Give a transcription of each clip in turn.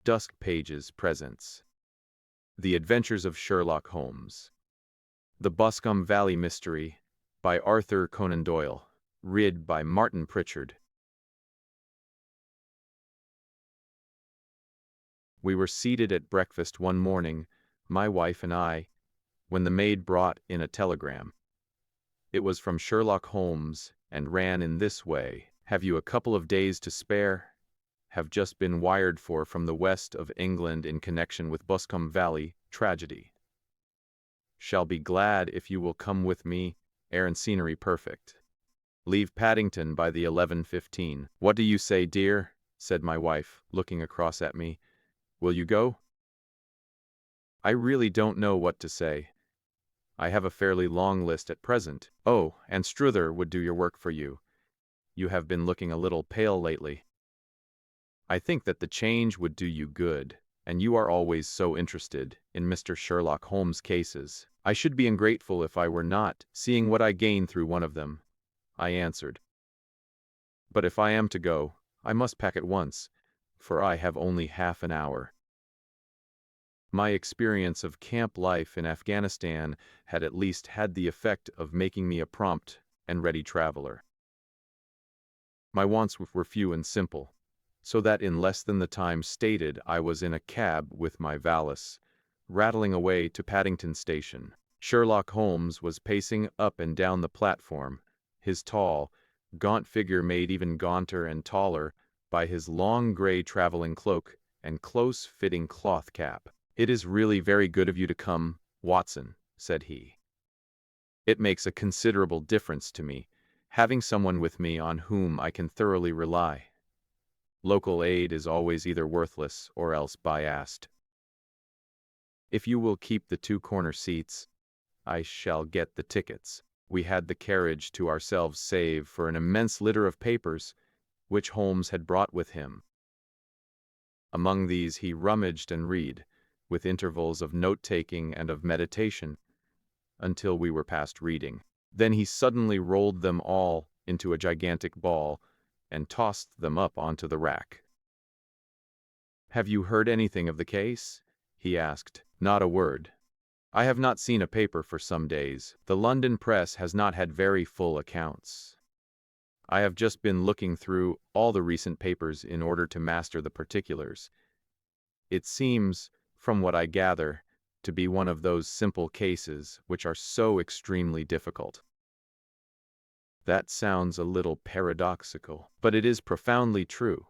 Dusk Pages presents The Adventures of Sherlock Holmes. The Boscombe Valley Mystery by Arthur Conan Doyle. Read by Martin Pritchard. We were seated at breakfast one morning, my wife and I, when the maid brought in a telegram. It was from Sherlock Holmes and ran in this way: "Have you a couple of days to spare? Have just been wired for from the west of England in connection with Boscombe Valley tragedy. Shall be glad if you will come with me, air and scenery perfect. Leave Paddington by the 11:15. What do you say, dear?" said my wife, looking across at me. "Will you go?" I really don't know what to say. I have a fairly long list at present. Oh, and Struther would do your work for you. You have been looking a little pale lately. I think that the change would do you good, and you are always so interested in Mr. Sherlock Holmes' cases. I should be ungrateful if I were not, seeing what I gain through one of them, I answered. But if I am to go, I must pack at once, for I have only half an hour. My experience of camp life in Afghanistan had at least had the effect of making me a prompt and ready traveler. My wants were few and simple, so that in less than the time stated I was in a cab with my valise, rattling away to Paddington Station. Sherlock Holmes was pacing up and down the platform, his tall, gaunt figure made even gaunter and taller by his long gray traveling cloak and close-fitting cloth cap. "It is really very good of you to come, Watson," said he. "It makes a considerable difference to me, having someone with me on whom I can thoroughly rely. Local aid is always either worthless or else biased. If you will keep the two corner seats, I shall get the tickets." We had the carriage to ourselves save for an immense litter of papers, which Holmes had brought with him. Among these he rummaged and read, with intervals of note-taking and of meditation, until we were past reading. Then he suddenly rolled them all into a gigantic ball, and tossed them up onto the rack. "Have you heard anything of the case?" he asked. "Not a word. I have not seen a paper for some days. The London press has not had very full accounts. I have just been looking through all the recent papers in order to master the particulars. It seems, from what I gather, to be one of those simple cases which are so extremely difficult." That sounds a little paradoxical, but it is profoundly true.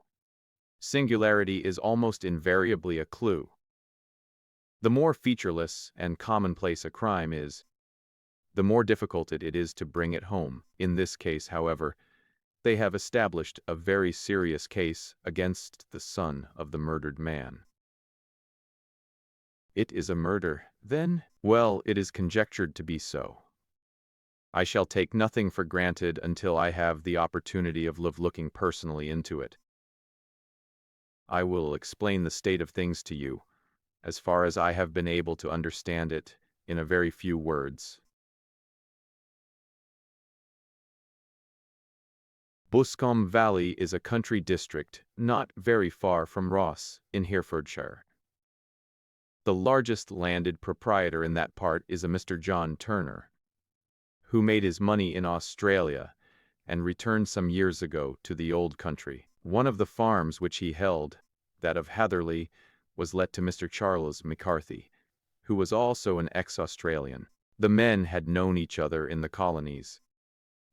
Singularity is almost invariably a clue. The more featureless and commonplace a crime is, the more difficult it is to bring it home. In this case, however, they have established a very serious case against the son of the murdered man. "It is a murder, then?" "Well, it is conjectured to be so. I shall take nothing for granted until I have the opportunity of looking personally into it. I will explain the state of things to you, as far as I have been able to understand it, in a very few words. Boscombe Valley is a country district not very far from Ross, in Herefordshire. The largest landed proprietor in that part is a Mr. John Turner, who made his money in Australia and returned some years ago to the old country. One of the farms which he held, that of Hatherley, was let to Mr. Charles McCarthy, who was also an ex-Australian. The men had known each other in the colonies,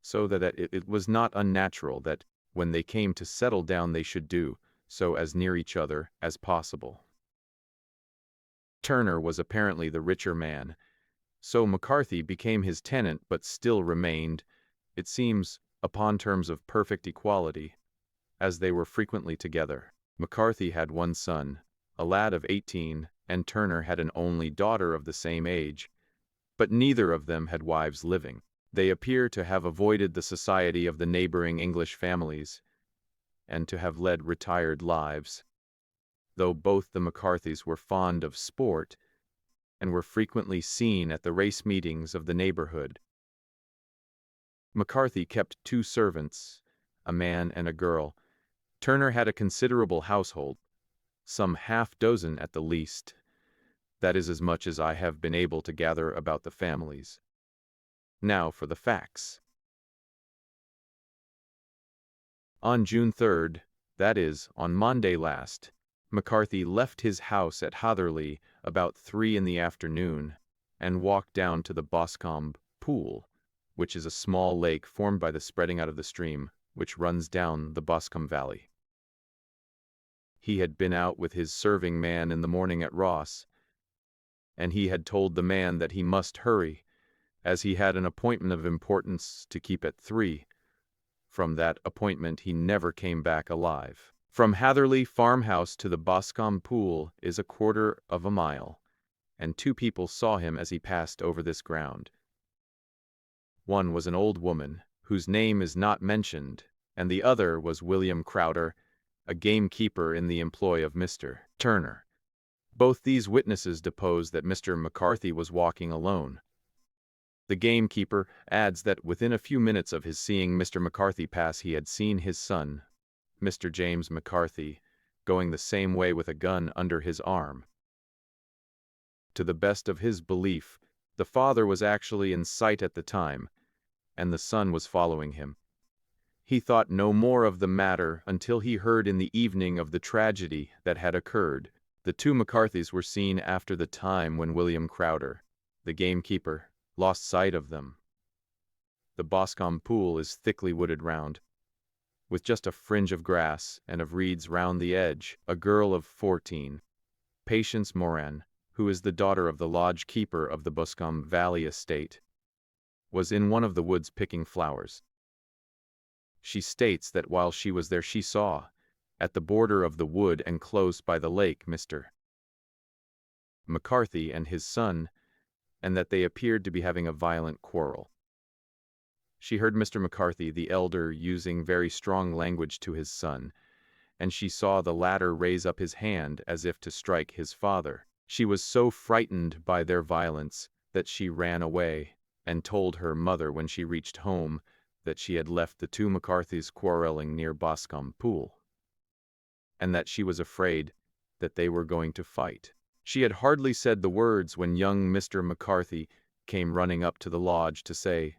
so that it was not unnatural that when they came to settle down they should do so as near each other as possible. Turner was apparently the richer man, so McCarthy became his tenant but still remained, it seems, upon terms of perfect equality, as they were frequently together. McCarthy had one son, a lad of 18, and Turner had an only daughter of the same age, but neither of them had wives living. They appear to have avoided the society of the neighboring English families, and to have led retired lives, though both the McCarthys were fond of sport, and were frequently seen at the race meetings of the neighborhood. McCarthy kept 2 servants, a man and a girl. Turner had a considerable household, some half-dozen at the least. That is as much as I have been able to gather about the families. Now for the facts. On June 3rd, that is, on Monday last, McCarthy left his house at Hatherley about 3 in the afternoon and walked down to the Boscombe Pool, which is a small lake formed by the spreading out of the stream which runs down the Boscombe Valley. He had been out with his serving man in the morning at Ross, and he had told the man that he must hurry, as he had an appointment of importance to keep at 3. From that appointment he never came back alive. From Hatherley farmhouse to the Boscombe Pool is 1/4 mile, and 2 people saw him as he passed over this ground. One was an old woman, whose name is not mentioned, and the other was William Crowder, a gamekeeper in the employ of Mr. Turner. Both these witnesses depose that Mr. McCarthy was walking alone. The gamekeeper adds that within a few minutes of his seeing Mr. McCarthy pass he had seen his son, Mr. James McCarthy, going the same way with a gun under his arm. To the best of his belief, the father was actually in sight at the time, and the son was following him. He thought no more of the matter until he heard in the evening of the tragedy that had occurred. The 2 McCarthys were seen after the time when William Crowder, the gamekeeper, lost sight of them. The Boscombe Pool is thickly wooded round, with just a fringe of grass and of reeds round the edge. A girl of 14, Patience Moran, who is the daughter of the lodge keeper of the Boscombe Valley estate, was in one of the woods picking flowers. She states that while she was there she saw, at the border of the wood and close by the lake, Mr. McCarthy and his son, and that they appeared to be having a violent quarrel. She heard Mr. McCarthy, the elder, using very strong language to his son, and she saw the latter raise up his hand as if to strike his father. She was so frightened by their violence that she ran away, and told her mother when she reached home that she had left the 2 McCarthys quarreling near Boscombe Pool, and that she was afraid that they were going to fight. She had hardly said the words when young Mr. McCarthy came running up to the lodge to say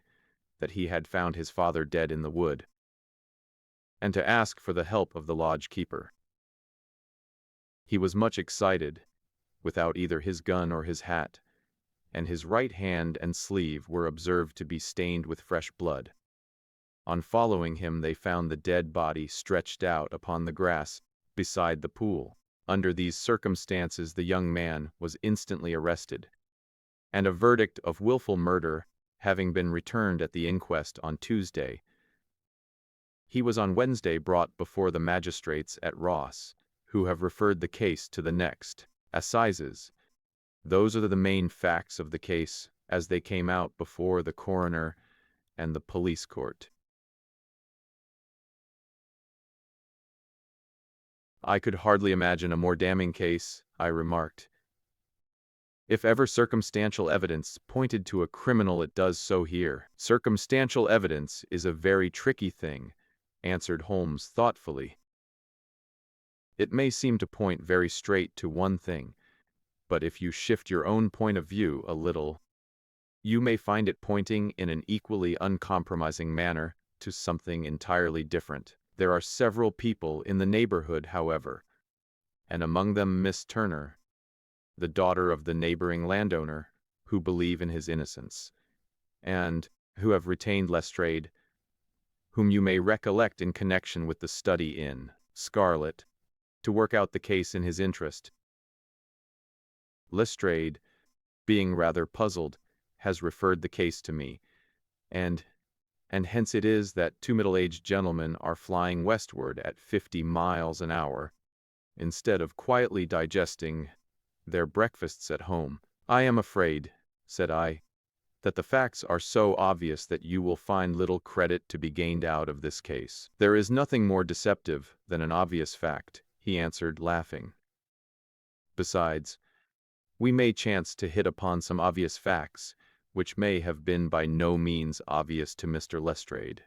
that he had found his father dead in the wood, and to ask for the help of the lodge keeper. He was much excited, without either his gun or his hat, and his right hand and sleeve were observed to be stained with fresh blood. On following him they found the dead body stretched out upon the grass beside the pool. Under these circumstances the young man was instantly arrested, and a verdict of willful murder having been returned at the inquest on Tuesday, he was on Wednesday brought before the magistrates at Ross, who have referred the case to the next assizes. Those are the main facts of the case as they came out before the coroner and the police court. I could hardly imagine a more damning case, I remarked. If ever circumstantial evidence pointed to a criminal, it does so here. Circumstantial evidence is a very tricky thing, answered Holmes thoughtfully. It may seem to point very straight to one thing, but if you shift your own point of view a little, you may find it pointing in an equally uncompromising manner to something entirely different. There are several people in the neighborhood, however, and among them Miss Turner, the daughter of the neighboring landowner, who believe in his innocence, and who have retained Lestrade, whom you may recollect in connection with the study in Scarlet, to work out the case in his interest. Lestrade, being rather puzzled, has referred the case to me, and hence it is that 2 middle-aged gentlemen are flying westward at 50 miles an hour, instead of quietly digesting their breakfasts at home. I am afraid, said I, that the facts are so obvious that you will find little credit to be gained out of this case. There is nothing more deceptive than an obvious fact, he answered, laughing. Besides, we may chance to hit upon some obvious facts, which may have been by no means obvious to Mr. Lestrade.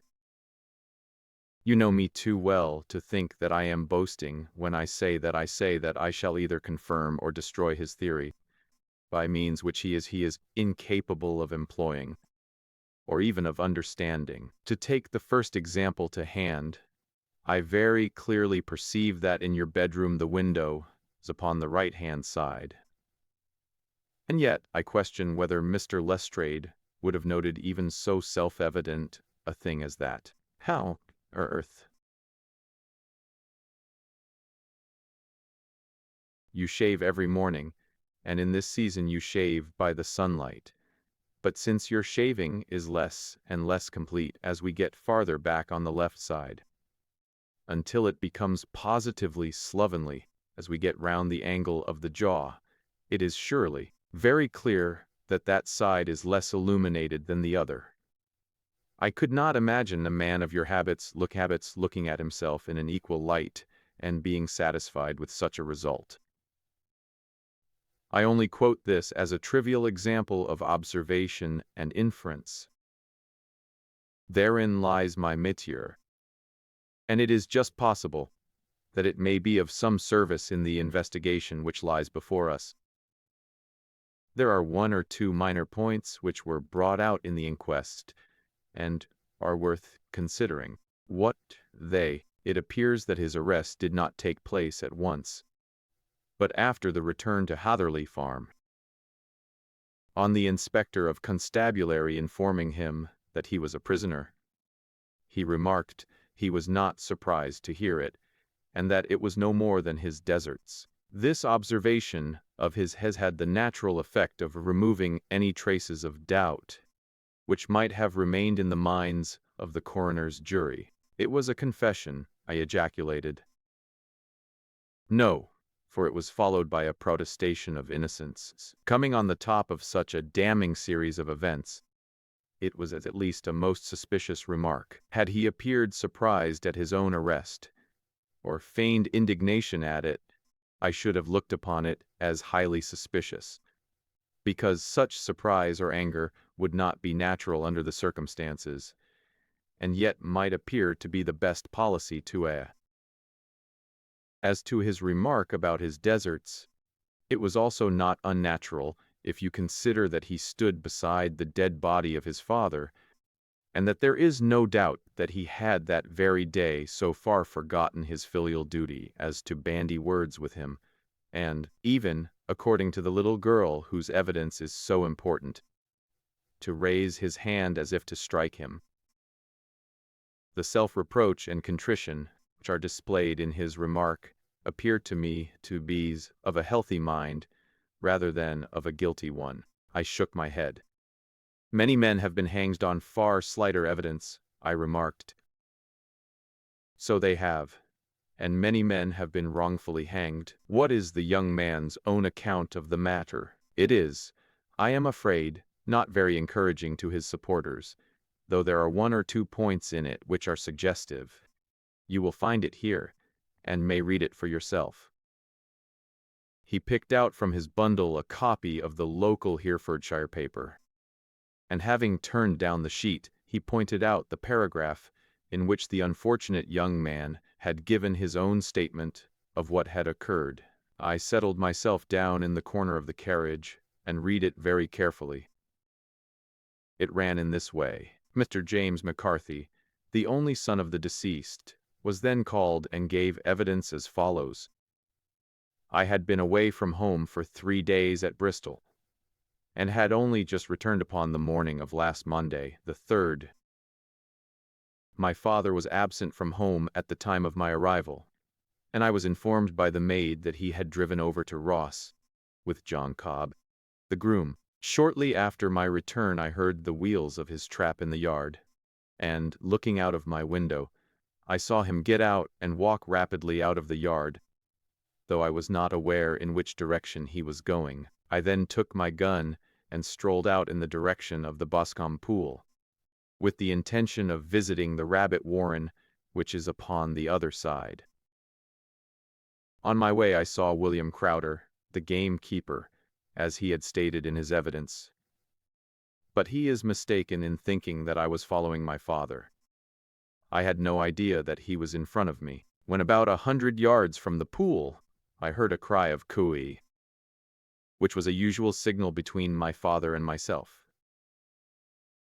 You know me too well to think that I am boasting when I say that I shall either confirm or destroy his theory, by means which he is incapable of employing, or even of understanding. To take the first example to hand, I very clearly perceive that in your bedroom the window is upon the right-hand side. And yet I question whether Mr. Lestrade would have noted even so self-evident a thing as that. How, earth? You shave every morning, and in this season you shave by the sunlight. But since your shaving is less and less complete as we get farther back on the left side, until it becomes positively slovenly as we get round the angle of the jaw, it is surely very clear that that side is less illuminated than the other. I could not imagine a man of your habits looking at himself in an equal light and being satisfied with such a result. I only quote this as a trivial example of observation and inference. Therein lies my métier, and it is just possible that it may be of some service in the investigation which lies before us. There are one or two minor points which were brought out in the inquest, and are worth considering. What they? It appears that his arrest did not take place at once, but after the return to Hatherley Farm. On the inspector of constabulary informing him that he was a prisoner, he remarked he was not surprised to hear it, and that it was no more than his deserts. This observation of his has had the natural effect of removing any traces of doubt which might have remained in the minds of the coroner's jury. It was a confession, I ejaculated. No, for it was followed by a protestation of innocence. Coming on the top of such a damning series of events, it was at least a most suspicious remark. Had he appeared surprised at his own arrest, or feigned indignation at it, I should have looked upon it as highly suspicious, because such surprise or anger would not be natural under the circumstances, and yet might appear to be the best policy to a. As to his remark about his deserts, it was also not unnatural if you consider that he stood beside the dead body of his father, and that there is no doubt that he had that very day so far forgotten his filial duty as to bandy words with him, and even, according to the little girl whose evidence is so important, to raise his hand as if to strike him. The self-reproach and contrition which are displayed in his remark appear to me to be of a healthy mind rather than of a guilty one. I shook my head. Many men have been hanged on far slighter evidence, I remarked. So they have, and many men have been wrongfully hanged. What is the young man's own account of the matter? It is, I am afraid, not very encouraging to his supporters, though there are one or two points in it which are suggestive. You will find it here, and may read it for yourself. He picked out from his bundle a copy of the local Herefordshire paper, and having turned down the sheet, he pointed out the paragraph in which the unfortunate young man had given his own statement of what had occurred. I settled myself down in the corner of the carriage and read it very carefully. It ran in this way. Mr. James McCarthy, the only son of the deceased, was then called and gave evidence as follows. I had been away from home for 3 days at Bristol, and had only just returned upon the morning of last Monday, the 3rd. My father was absent from home at the time of my arrival, and I was informed by the maid that he had driven over to Ross with John Cobb, the groom. Shortly after my return I heard the wheels of his trap in the yard, and, looking out of my window, I saw him get out and walk rapidly out of the yard, though I was not aware in which direction he was going. I then took my gun and strolled out in the direction of the Boscombe Pool, with the intention of visiting the rabbit warren which is upon the other side. On my way I saw William Crowder, the gamekeeper, as he had stated in his evidence. But he is mistaken in thinking that I was following my father. I had no idea that he was in front of me. When about 100 yards from the pool, I heard a cry of cooey, which was a usual signal between my father and myself.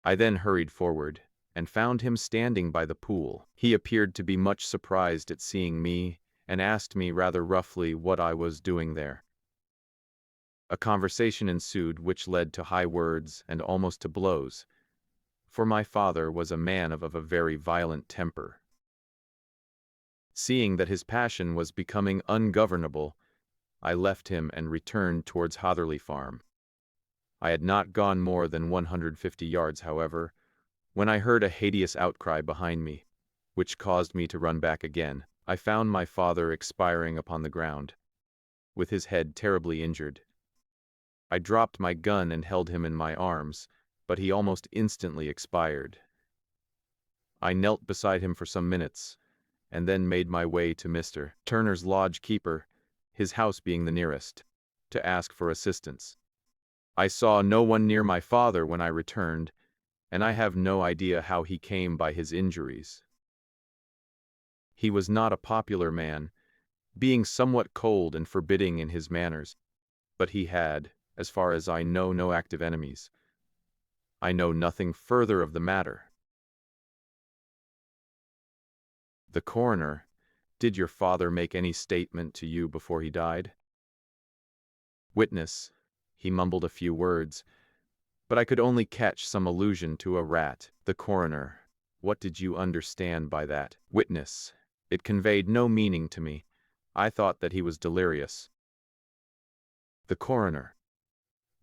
I then hurried forward, and found him standing by the pool. He appeared to be much surprised at seeing me, and asked me rather roughly what I was doing there. A conversation ensued which led to high words and almost to blows, for my father was a man of a very violent temper. Seeing that his passion was becoming ungovernable, I left him and returned towards Hatherley Farm. I had not gone more than 150 yards, however, when I heard a hideous outcry behind me, which caused me to run back again. I found my father expiring upon the ground, with his head terribly injured. I dropped my gun and held him in my arms, but he almost instantly expired. I knelt beside him for some minutes, and then made my way to Mr. Turner's lodge keeper, his house being the nearest, to ask for assistance. I saw no one near my father when I returned, and I have no idea how he came by his injuries. He was not a popular man, being somewhat cold and forbidding in his manners, but he had, as far as I know, no active enemies. I know nothing further of the matter. The coroner, did your father make any statement to you before he died? Witness, he mumbled a few words, but I could only catch some allusion to a rat. The coroner, what did you understand by that? Witness, it conveyed no meaning to me. I thought that he was delirious. The coroner,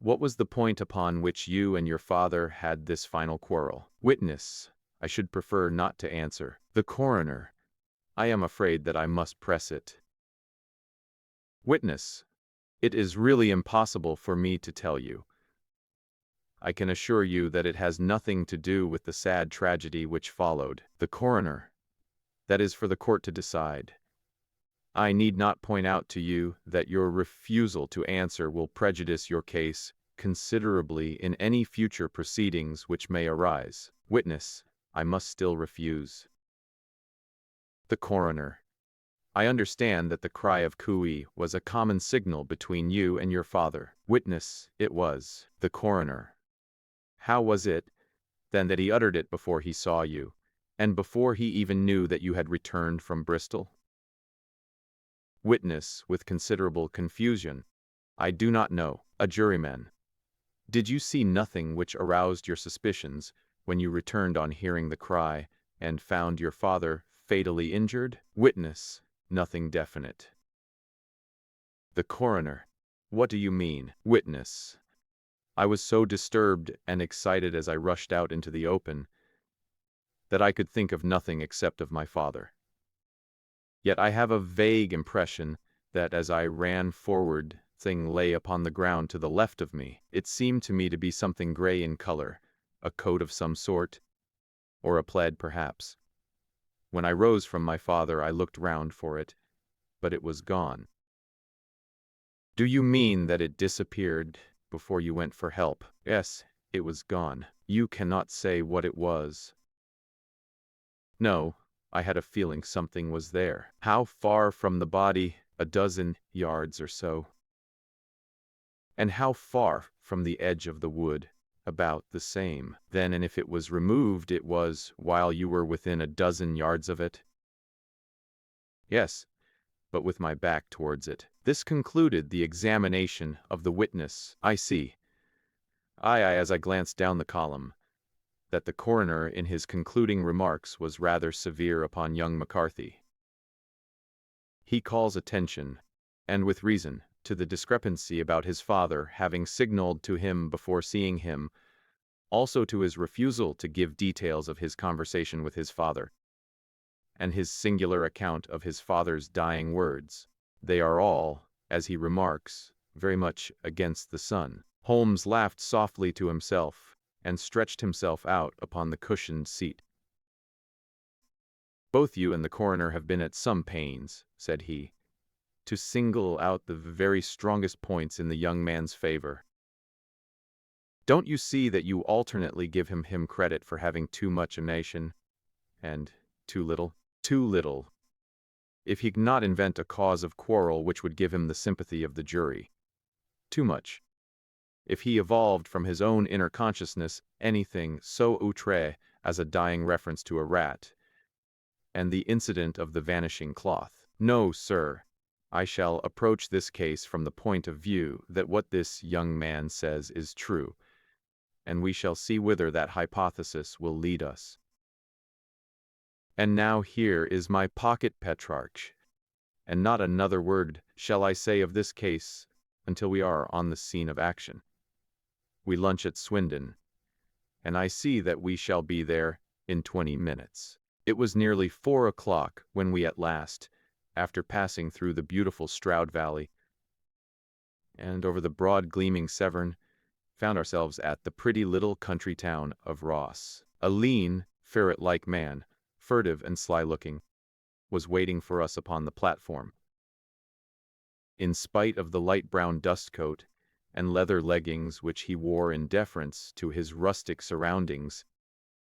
what was the point upon which you and your father had this final quarrel? Witness, I should prefer not to answer. The coroner, I am afraid that I must press it. Witness, it is really impossible for me to tell you. I can assure you that it has nothing to do with the sad tragedy which followed. The coroner, that is for the court to decide. I need not point out to you that your refusal to answer will prejudice your case considerably in any future proceedings which may arise. Witness, I must still refuse. The coroner, I understand that the cry of cooey was a common signal between you and your father. Witness, it was. The coroner, how was it, then, that he uttered it before he saw you, and before he even knew that you had returned from Bristol? Witness, with considerable confusion, I do not know. A juryman, did you see nothing which aroused your suspicions when you returned on hearing the cry, and found your father fatally injured? Witness, nothing definite. The coroner, what do you mean? Witness, I was so disturbed and excited as I rushed out into the open, that I could think of nothing except of my father. Yet I have a vague impression that as I ran forward, thing lay upon the ground to the left of me. It seemed to me to be something gray in color, a coat of some sort, or a plaid perhaps. When I rose from my father, I looked round for it, but it was gone. Do you mean that it disappeared before you went for help? Yes, it was gone. You cannot say what it was? No, I had a feeling something was there. How far from the body? A dozen yards or so. And how far from the edge of the wood? About the same. Then, and if it was removed, it was while you were within a dozen yards of it? Yes, but with my back towards it. This concluded the examination of the witness. I see. As I glanced down the column, that the coroner in his concluding remarks was rather severe upon young McCarthy. He calls attention, and with reason, to the discrepancy about his father having signaled to him before seeing him, also to his refusal to give details of his conversation with his father, and his singular account of his father's dying words. They are all, as he remarks, very much against the son. Holmes laughed softly to himself, and stretched himself out upon the cushioned seat. Both you and the coroner have been at some pains, said he, to single out the very strongest points in the young man's favor. Don't you see that you alternately give him credit for having too much imagination, and Too little. Too little. If he could not invent a cause of quarrel which would give him the sympathy of the jury. Too much. If he evolved from his own inner consciousness anything so outre as a dying reference to a rat, and the incident of the vanishing cloth. No, sir. I shall approach this case from the point of view that what this young man says is true, and we shall see whither that hypothesis will lead us. And now here is my pocket Petrarch, and not another word shall I say of this case until we are on the scene of action. We lunch at Swindon, and I see that we shall be there in 20 minutes. It was nearly 4 o'clock when we at last, after passing through the beautiful Stroud Valley and over the broad gleaming Severn, found ourselves at the pretty little country town of Ross. A lean, ferret-like man, furtive and sly-looking, was waiting for us upon the platform. In spite of the light brown dust coat and leather leggings which he wore in deference to his rustic surroundings,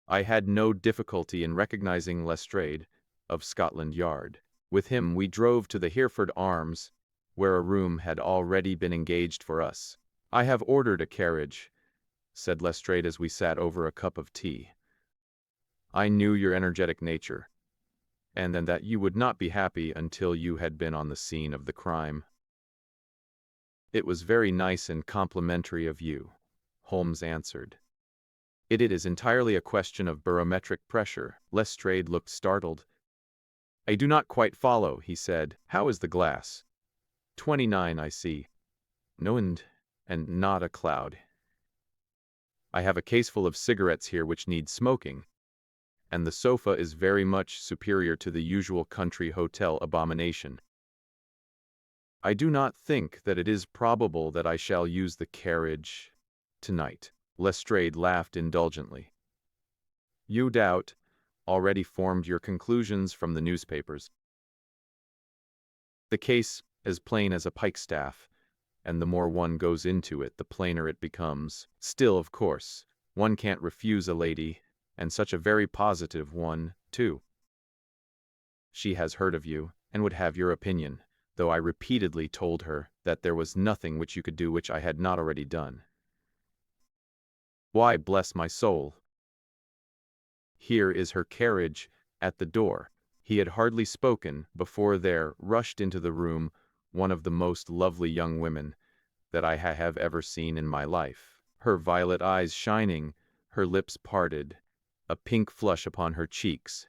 I had no difficulty in recognizing Lestrade of Scotland Yard. With him we drove to the Hereford Arms, where a room had already been engaged for us. "I have ordered a carriage," said Lestrade as we sat over a cup of tea. "I knew your energetic nature, and then that you would not be happy until you had been on the scene of the crime." "It was very nice and complimentary of you," Holmes answered. It is entirely a question of barometric pressure." Lestrade looked startled. "I do not quite follow," he said. "How is the glass?" 29, I see. No, and not a cloud. I have a caseful of cigarettes here which need smoking, and the sofa is very much superior to the usual country hotel abomination. I do not think that it is probable that I shall use the carriage tonight." Lestrade laughed indulgently. "You doubt already formed your conclusions from the newspapers. The case is plain as a pikestaff, and the more one goes into it, the plainer it becomes. Still, of course, one can't refuse a lady, and such a very positive one, too. She has heard of you, and would have your opinion, though I repeatedly told her that there was nothing which you could do which I had not already done. Why, bless my soul, here is her carriage at the door." He had hardly spoken before there rushed into the room one of the most lovely young women that I have ever seen in my life. Her violet eyes shining, her lips parted, a pink flush upon her cheeks.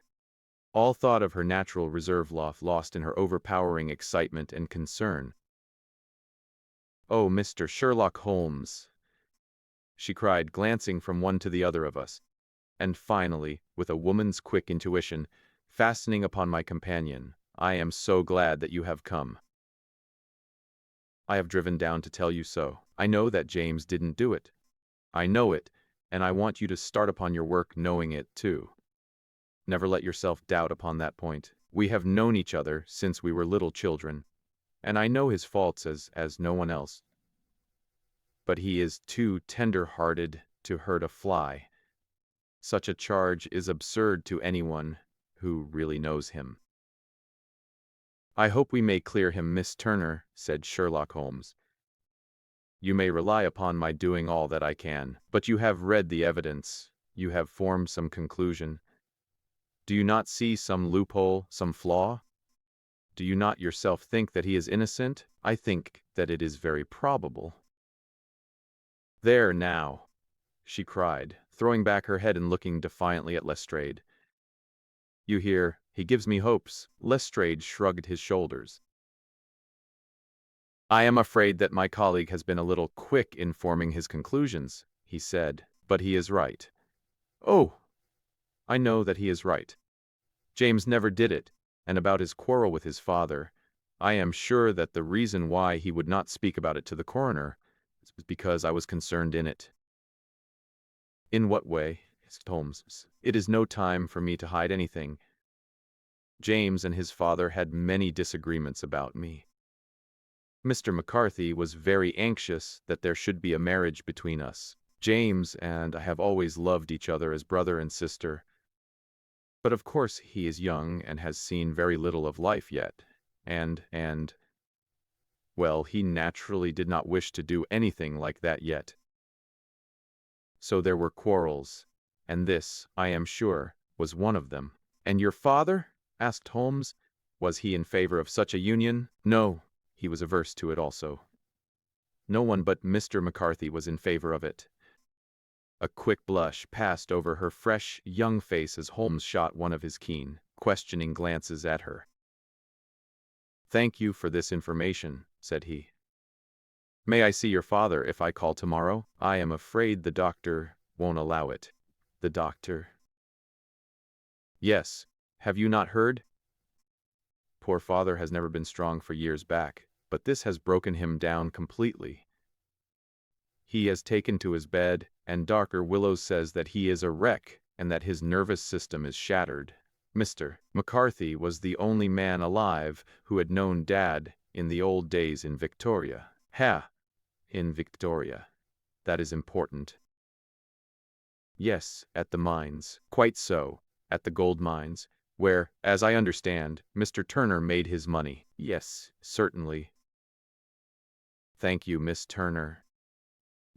All thought of her natural reserve lost in her overpowering excitement and concern. "Oh, Mr. Sherlock Holmes," she cried, glancing from one to the other of us, and finally, with a woman's quick intuition, fastening upon my companion, "I am so glad that you have come. I have driven down to tell you so. I know that James didn't do it. I know it, and I want you to start upon your work knowing it, too. Never let yourself doubt upon that point. We have known each other since we were little children, and I know his faults as no one else. But he is too tender-hearted to hurt a fly. Such a charge is absurd to anyone who really knows him." "I hope we may clear him, Miss Turner," said Sherlock Holmes. "You may rely upon my doing all that I can. But you have read the evidence. You have formed some conclusion. Do you not see some loophole, some flaw? Do you not yourself think that he is innocent? I think that it is very probable." "There now," she cried, throwing back her head and looking defiantly at Lestrade. "You hear, he gives me hopes." Lestrade shrugged his shoulders. "I am afraid that my colleague has been a little quick in forming his conclusions," he said, "but he is right." "Oh, I know that he is right. James never did it, and about his quarrel with his father, I am sure that the reason why he would not speak about it to the coroner was because I was concerned in it." "In what way?" asked Holmes. "It is no time for me to hide anything. James and his father had many disagreements about me. Mr. McCarthy was very anxious that there should be a marriage between us. James and I have always loved each other as brother and sister. But of course he is young and has seen very little of life yet. Well, he naturally did not wish to do anything like that yet. So there were quarrels, and this, I am sure, was one of them. "And your father?" asked Holmes. "Was he in favor of such a union?" "No, he was averse to it also. No one but Mr. McCarthy was in favor of it." A quick blush passed over her fresh, young face as Holmes shot one of his keen, questioning glances at her. "Thank you for this information," said he. "May I see your father if I call tomorrow?" "I am afraid the doctor won't allow it." "The doctor?" "Yes. Have you not heard? Poor father has never been strong for years back, but this has broken him down completely. He has taken to his bed, and Dr. Willows says that he is a wreck and that his nervous system is shattered." Mr. McCarthy was the only man alive who had known Dad in the old days in Victoria. In Victoria. That is important. "Yes, at the mines." "Quite so. At the gold mines, where, as I understand, Mr. Turner made his money." "Yes, certainly." "Thank you, Miss Turner.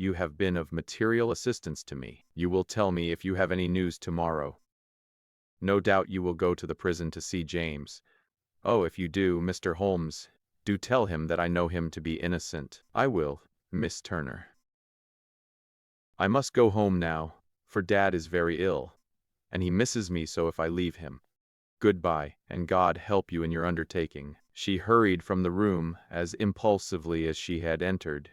You have been of material assistance to me. You will tell me if you have any news tomorrow. No doubt you will go to the prison to see James. Oh, if you do, Mr. Holmes, do tell him that I know him to be innocent." "I will, Miss Turner." "I must go home now, for Dad is very ill, and he misses me so if I leave him. Goodbye, and God help you in your undertaking." She hurried from the room as impulsively as she had entered,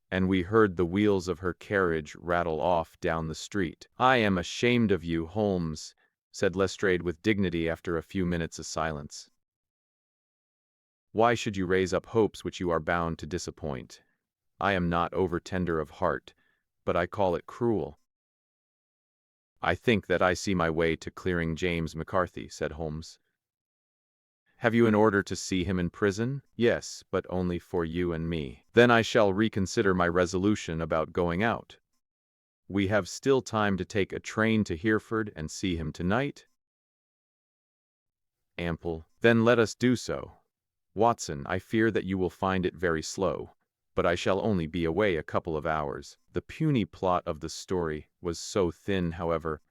and we heard the wheels of her carriage rattle off down the street. "I am ashamed of you, Holmes," said Lestrade with dignity after a few minutes of silence. "Why should you raise up hopes which you are bound to disappoint? I am not over-tender of heart, but I call it cruel." "I think that I see my way to clearing James McCarthy," said Holmes. "Have you an order to see him in prison?" "Yes, but only for you and me." "Then I shall reconsider my resolution about going out. We have still time to take a train to Hereford and see him tonight?" "Ample." "Then let us do so. Watson, I fear that you will find it very slow, but I shall only be away a couple of hours." The puny plot of the story was so thin, however,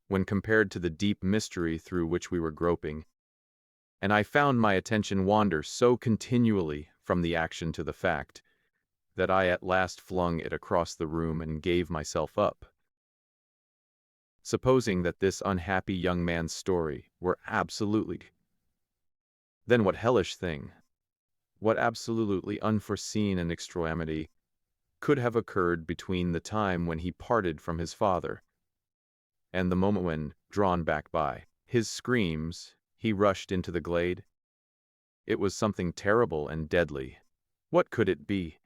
when compared to the deep mystery through which we were groping, and I found my attention wander so continually from the action to the fact, that I at last flung it across the room and gave myself up. Supposing that this unhappy young man's story were absolutely, then what hellish thing, what absolutely unforeseen an extremity, could have occurred between the time when he parted from his father and the moment when, drawn back by his screams, he rushed into the glade? It was something terrible and deadly. What could it be?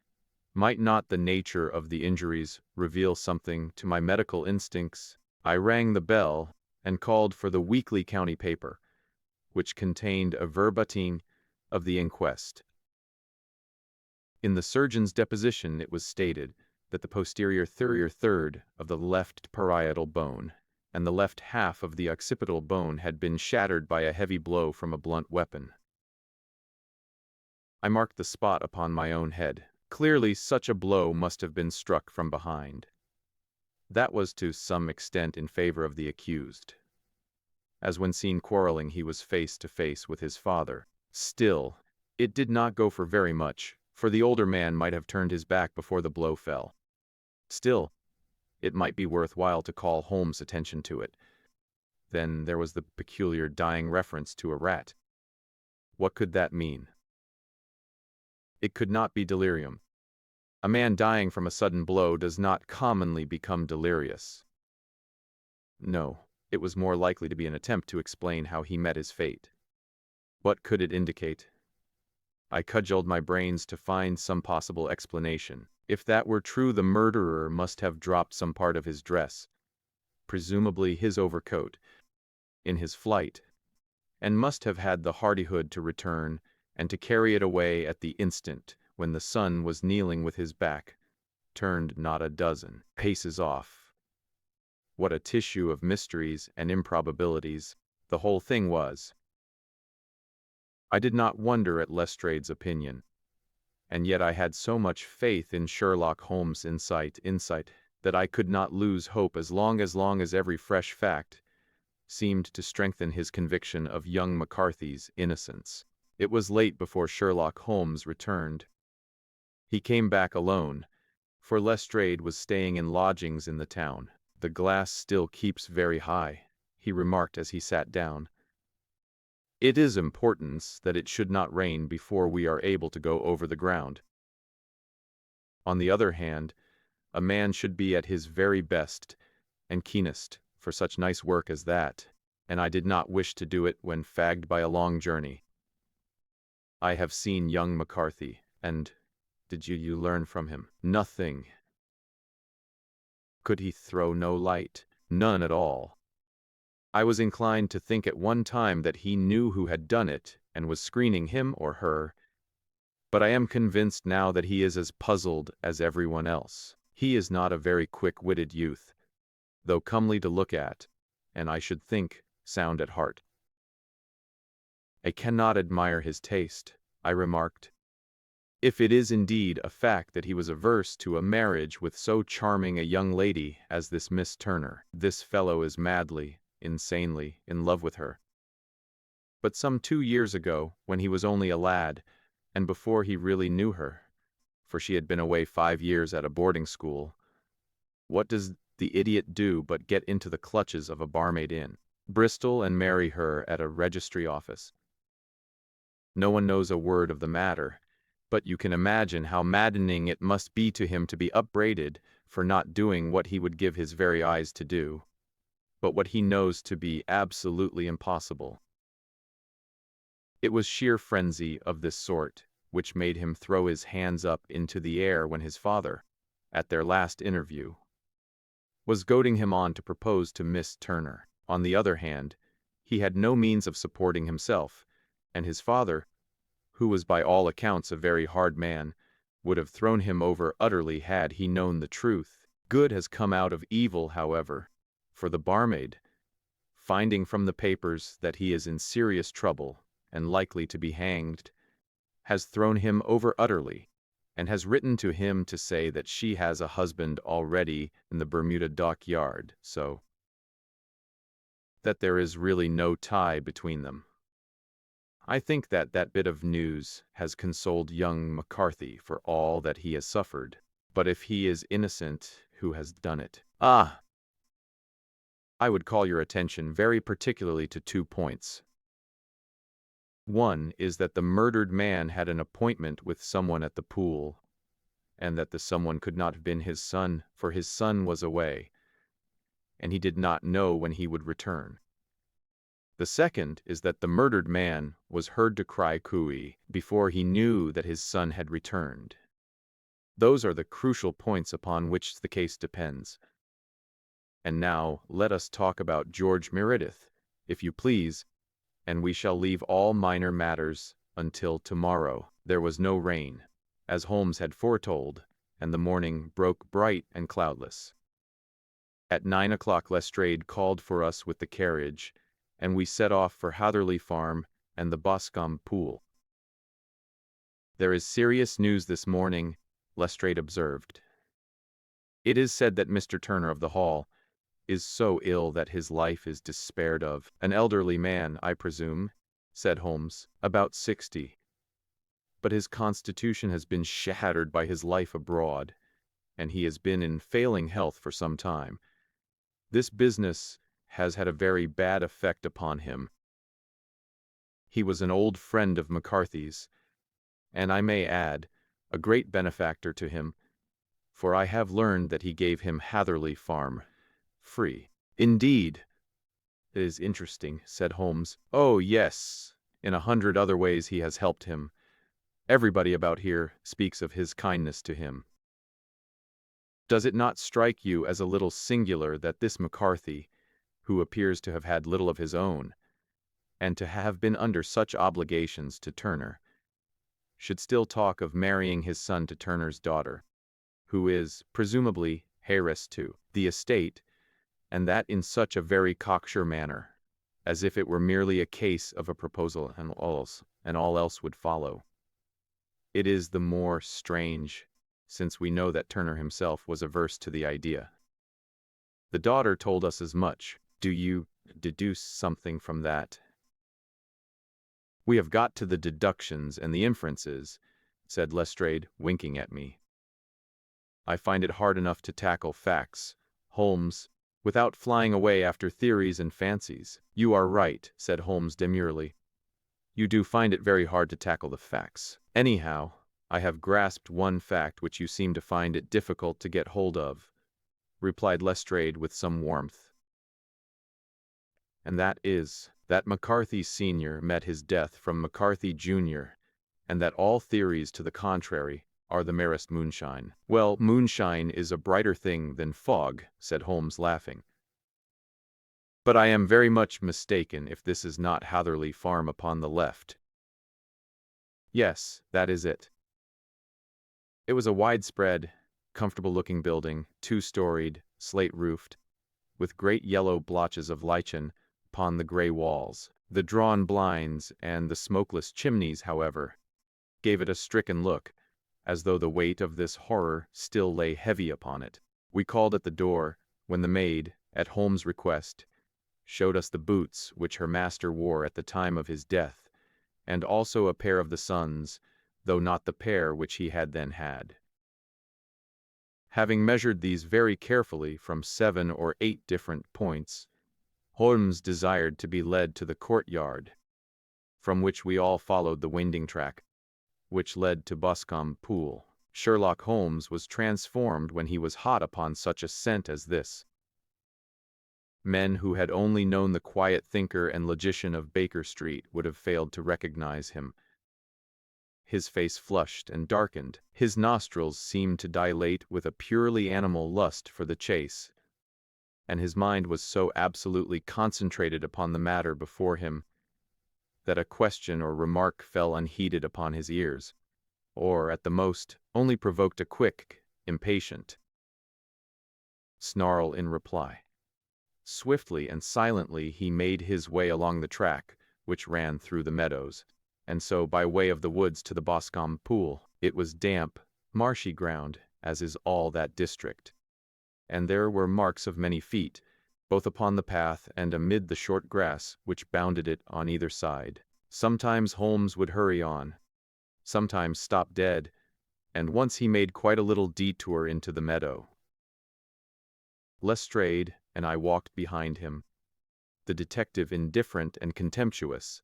Might not the nature of the injuries reveal something to my medical instincts? I rang the bell and called for the weekly county paper, which contained a verbatim of the inquest. In the surgeon's deposition it was stated that the posterior third of the left parietal bone and the left half of the occipital bone had been shattered by a heavy blow from a blunt weapon. I marked the spot upon my own head. Clearly such a blow must have been struck from behind. That was to some extent in favor of the accused, as when seen quarreling he was face to face with his father. Still, it did not go for very much, for the older man might have turned his back before the blow fell. Still, it might be worthwhile to call Holmes' attention to it. Then there was the peculiar dying reference to a rat. What could that mean? It could not be delirium. A man dying from a sudden blow does not commonly become delirious. No, it was more likely to be an attempt to explain how he met his fate. What could it indicate? I cudgeled my brains to find some possible explanation. If that were true, the murderer must have dropped some part of his dress, presumably his overcoat, in his flight, and must have had the hardihood to return and to carry it away at the instant when the son was kneeling with his back turned not a dozen paces off. What a tissue of mysteries and improbabilities the whole thing was. I did not wonder at Lestrade's opinion, and yet I had so much faith in Sherlock Holmes' insight, that I could not lose hope as long as every fresh fact seemed to strengthen his conviction of young McCarthy's innocence. It was late before Sherlock Holmes returned. He came back alone, for Lestrade was staying in lodgings in the town. "The glass still keeps very high," he remarked as he sat down. "It is important that it should not rain before we are able to go over the ground. On the other hand, a man should be at his very best and keenest for such nice work as that, and I did not wish to do it when fagged by a long journey. I have seen young McCarthy, and did you learn from him?" "Nothing." "Could he throw no light?" "None at all. I was inclined to think at one time that he knew who had done it and was screening him or her, but I am convinced now that he is as puzzled as everyone else. He is not a very quick-witted youth, though comely to look at, and I should think sound at heart." "I cannot admire his taste," I remarked. "If it is indeed a fact that he was averse to a marriage with so charming a young lady as this Miss Turner, this fellow is madly, insanely in love with her. But some 2 years ago, when he was only a lad, and before he really knew her, for she had been away 5 years at a boarding school, what does the idiot do but get into the clutches of a barmaid in Bristol and marry her at a registry office? No one knows a word of the matter, but you can imagine how maddening it must be to him to be upbraided for not doing what he would give his very eyes to do, but what he knows to be absolutely impossible." It was sheer frenzy of this sort which made him throw his hands up into the air when his father, at their last interview, was goading him on to propose to Miss Turner. On the other hand, he had no means of supporting himself, and his father, who was by all accounts a very hard man, would have thrown him over utterly had he known the truth. Good has come out of evil, however, for the barmaid, finding from the papers that he is in serious trouble and likely to be hanged, has thrown him over utterly, and has written to him to say that she has a husband already in the Bermuda dockyard, so that there is really no tie between them. I think that that bit of news has consoled young McCarthy for all that he has suffered. But if he is innocent, who has done it? Ah! I would call your attention very particularly to 2 points. One is that the murdered man had an appointment with someone at the pool, and that the someone could not have been his son, for his son was away, and he did not know when he would return. The second is that the murdered man was heard to cry cooey before he knew that his son had returned. Those are the crucial points upon which the case depends. And now let us talk about George Meredith, if you please, and we shall leave all minor matters until tomorrow. There was no rain, as Holmes had foretold, and the morning broke bright and cloudless. At 9 o'clock Lestrade called for us with the carriage, and we set off for Hatherley Farm and the Boscombe Pool. "There is serious news this morning," Lestrade observed. "It is said that Mr. Turner of the Hall is so ill that his life is despaired of." "An elderly man, I presume," said Holmes, "about 60. But his constitution has been shattered by his life abroad, and he has been in failing health for some time. This business has had a very bad effect upon him. He was an old friend of McCarthy's, and I may add, a great benefactor to him, for I have learned that he gave him Hatherley Farm free." "Indeed! It is interesting," said Holmes. "Oh, yes, in 100 other ways he has helped him. Everybody about here speaks of his kindness to him. Does it not strike you as a little singular that this McCarthy, who appears to have had little of his own, and to have been under such obligations to Turner, should still talk of marrying his son to Turner's daughter, who is, presumably, heiress to the estate, and that in such a very cocksure manner, as if it were merely a case of a proposal and all else would follow. It is the more strange, since we know that Turner himself was averse to the idea. The daughter told us as much. Do you deduce something from that? We have got to the deductions and the inferences, said Lestrade, winking at me. I find it hard enough to tackle facts, Holmes, without flying away after theories and fancies. You are right, said Holmes demurely. You do find it very hard to tackle the facts. Anyhow, I have grasped one fact which you seem to find it difficult to get hold of, replied Lestrade with some warmth. And that is, that McCarthy Sr. met his death from McCarthy Jr., and that all theories to the contrary are the merest moonshine. Well, moonshine is a brighter thing than fog, said Holmes, laughing. But I am very much mistaken if this is not Hatherley Farm upon the left. Yes, that is it. It was a widespread, comfortable-looking building, two-storied, slate-roofed, with great yellow blotches of lichen upon the gray walls. The drawn blinds and the smokeless chimneys, however, gave it a stricken look, as though the weight of this horror still lay heavy upon it. We called at the door, when the maid, at Holmes' request, showed us the boots which her master wore at the time of his death, and also a pair of the son's, though not the pair which he had then had. Having measured these very carefully from 7 or 8 different points, Holmes desired to be led to the courtyard, from which we all followed the winding track, which led to Boscombe Pool. Sherlock Holmes was transformed when he was hot upon such a scent as this. Men who had only known the quiet thinker and logician of Baker Street would have failed to recognize him. His face flushed and darkened. His nostrils seemed to dilate with a purely animal lust for the chase, and his mind was so absolutely concentrated upon the matter before him that a question or remark fell unheeded upon his ears, or, at the most, only provoked a quick, impatient snarl in reply. Swiftly and silently he made his way along the track, which ran through the meadows, and so by way of the woods to the Boscombe Pool. It was damp, marshy ground, as is all that district, and there were marks of many feet, both upon the path and amid the short grass which bounded it on either side. Sometimes Holmes would hurry on, sometimes stop dead, and once he made quite a little detour into the meadow. Lestrade and I walked behind him, the detective indifferent and contemptuous,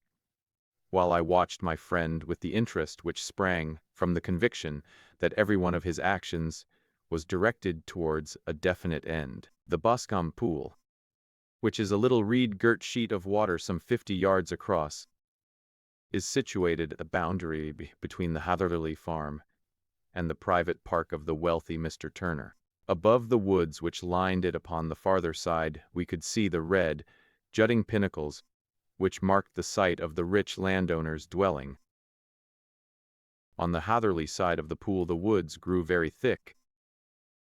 while I watched my friend with the interest which sprang from the conviction that every one of his actions was directed towards a definite end. The Boscombe Pool, which is a little reed-girt sheet of water some 50 yards across, is situated at the boundary between the Hatherley Farm and the private park of the wealthy Mr. Turner. Above the woods which lined it upon the farther side, we could see the red, jutting pinnacles which marked the site of the rich landowner's dwelling. On the Hatherley side of the pool the woods grew very thick,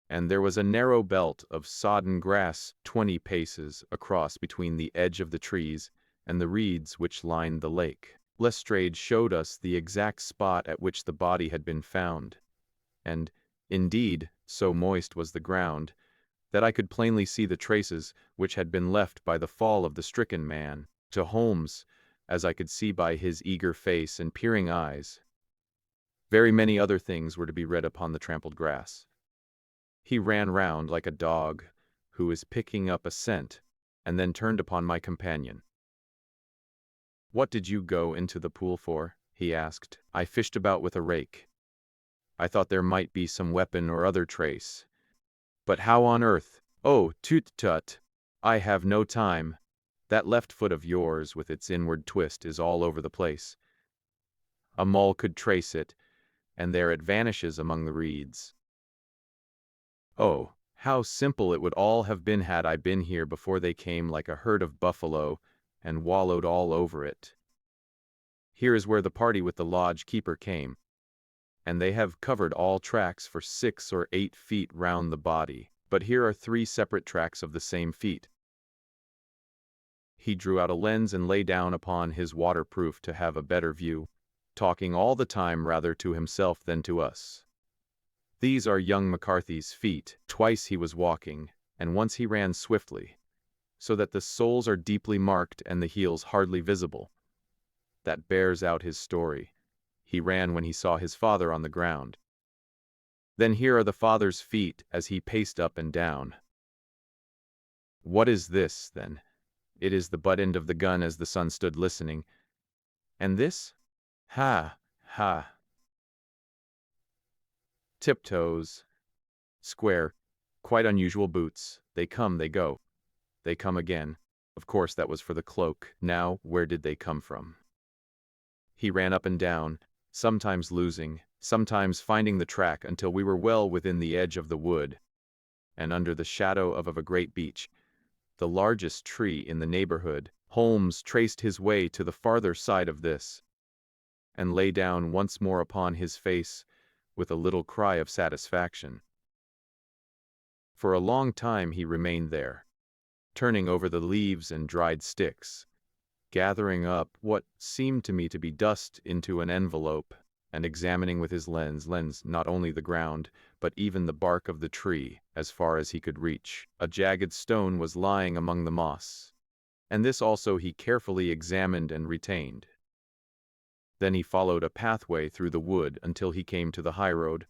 and there was a narrow belt of sodden grass 20 paces across between the edge of the trees and the reeds which lined the lake. Lestrade showed us the exact spot at which the body had been found, and, indeed, so moist was the ground, that I could plainly see the traces which had been left by the fall of the stricken man. To Holmes, as I could see by his eager face and peering eyes, very many other things were to be read upon the trampled grass. He ran round like a dog who is picking up a scent, and then turned upon my companion. "What did you go into the pool for?" he asked. "I fished about with a rake. I thought there might be some weapon or other trace. But how on earth? Oh, tut! I have no time. That left foot of yours with its inward twist is all over the place. A mole could trace it, and there it vanishes among the reeds. Oh, how simple it would all have been had I been here before they came like a herd of buffalo and wallowed all over it. Here is where the party with the lodge keeper came, and they have covered all tracks for 6 or 8 feet round the body. But here are 3 separate tracks of the same feet. He drew out a lens and lay down upon his waterproof to have a better view, talking all the time rather to himself than to us. These are young McCarthy's feet. Twice he was walking, and once he ran swiftly, so that the soles are deeply marked and the heels hardly visible. That bears out his story. He ran when he saw his father on the ground. Then here are the father's feet as he paced up and down. What is this, then? It is the butt end of the gun as the son stood listening. And this? Ha, ha. Tiptoes. Square. Quite unusual boots. They come, they go. They come again. Of course that was for the cloak. Now, where did they come from? He ran up and down, sometimes losing, sometimes finding the track until we were well within the edge of the wood, and under the shadow of a great beech, the largest tree in the neighborhood. Holmes traced his way to the farther side of this, and lay down once more upon his face with a little cry of satisfaction. For a long time he remained there, turning over the leaves and dried sticks, gathering up what seemed to me to be dust into an envelope, and examining with his lens not only the ground, but even the bark of the tree, as far as he could reach. A jagged stone was lying among the moss, and this also he carefully examined and retained. Then he followed a pathway through the wood until he came to the highroad,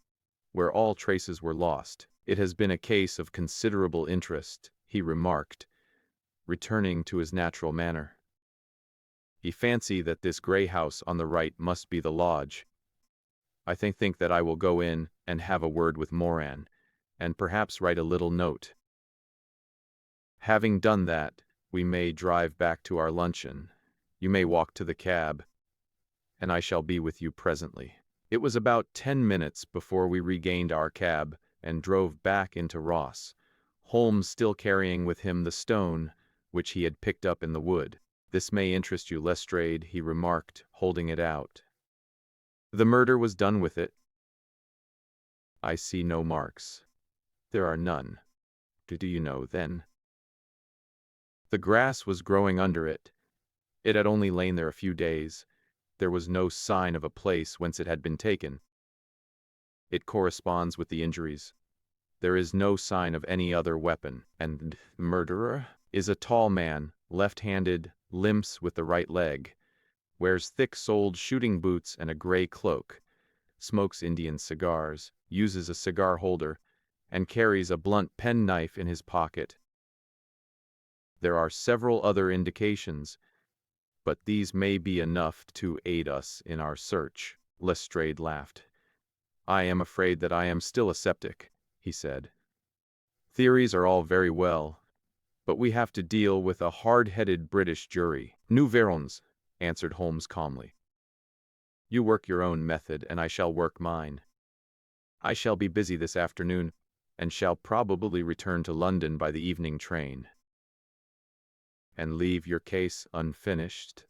where all traces were lost. It has been a case of considerable interest, he remarked, returning to his natural manner. He fancied that this grey house on the right must be the lodge. I think that I will go in and have a word with Moran, and perhaps write a little note. Having done that, we may drive back to our luncheon. You may walk to the cab, and I shall be with you presently. It was about 10 minutes before we regained our cab and drove back into Ross, Holmes still carrying with him the stone which he had picked up in the wood. This may interest you, Lestrade, he remarked, holding it out. The murder was done with it. I see no marks. There are none. Do you know, then? The grass was growing under it. It had only lain there a few days. There was no sign of a place whence it had been taken. It corresponds with the injuries. There is no sign of any other weapon, and the murderer is a tall man, left-handed, limps with the right leg, wears thick-soled shooting boots and a gray cloak, smokes Indian cigars, uses a cigar holder, and carries a blunt penknife in his pocket. There are several other indications, but these may be enough to aid us in our search. Lestrade laughed. I am afraid that I am still a skeptic, he said. Theories are all very well, but we have to deal with a hard-headed British jury. Nous verrons, answered Holmes calmly. You work your own method, and I shall work mine. I shall be busy this afternoon, and shall probably return to London by the evening train. And leave your case unfinished?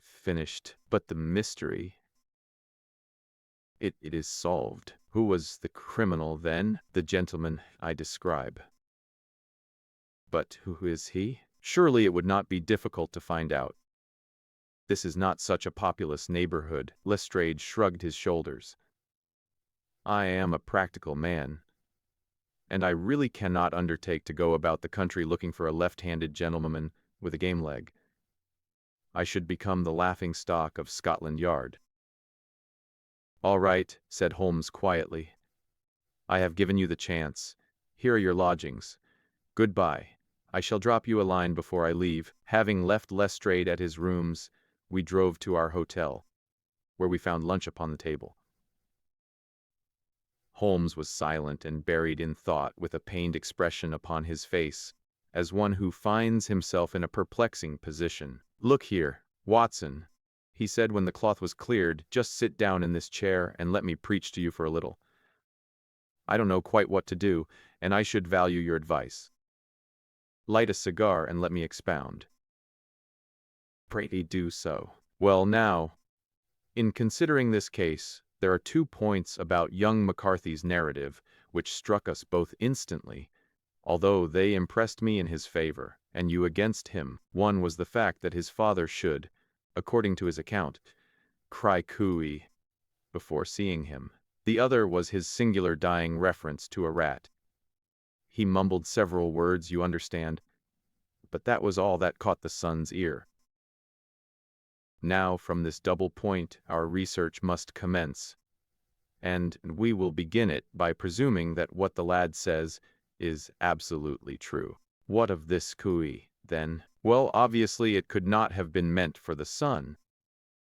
Finished, but the mystery? It is solved. Who was the criminal, then? The gentleman I describe. But who is he? Surely it would not be difficult to find out. This is not such a populous neighborhood. Lestrade shrugged his shoulders. I am a practical man, and I really cannot undertake to go about the country looking for a left-handed gentleman with a game leg. I should become the laughing-stock of Scotland Yard. All right, said Holmes quietly. I have given you the chance. Here are your lodgings. Goodbye. I shall drop you a line before I leave. Having left Lestrade at his rooms, we drove to our hotel, where we found lunch upon the table. Holmes was silent and buried in thought, with a pained expression upon his face, as one who finds himself in a perplexing position. Look here, Watson, he said when the cloth was cleared, just sit down in this chair and let me preach to you for a little. I don't know quite what to do, and I should value your advice. Light a cigar and let me expound. Pray do so. Well now, in considering this case, there are 2 points about young McCarthy's narrative which struck us both instantly, although they impressed me in his favor, and you against him. One was the fact that his father should, according to his account, cry cooey before seeing him. The other was his singular dying reference to a rat. He mumbled several words, you understand, but that was all that caught the son's ear. Now, from this double point, our research must commence, and we will begin it by presuming that what the lad says is absolutely true. What of this cooey, then? Well, obviously it could not have been meant for the son.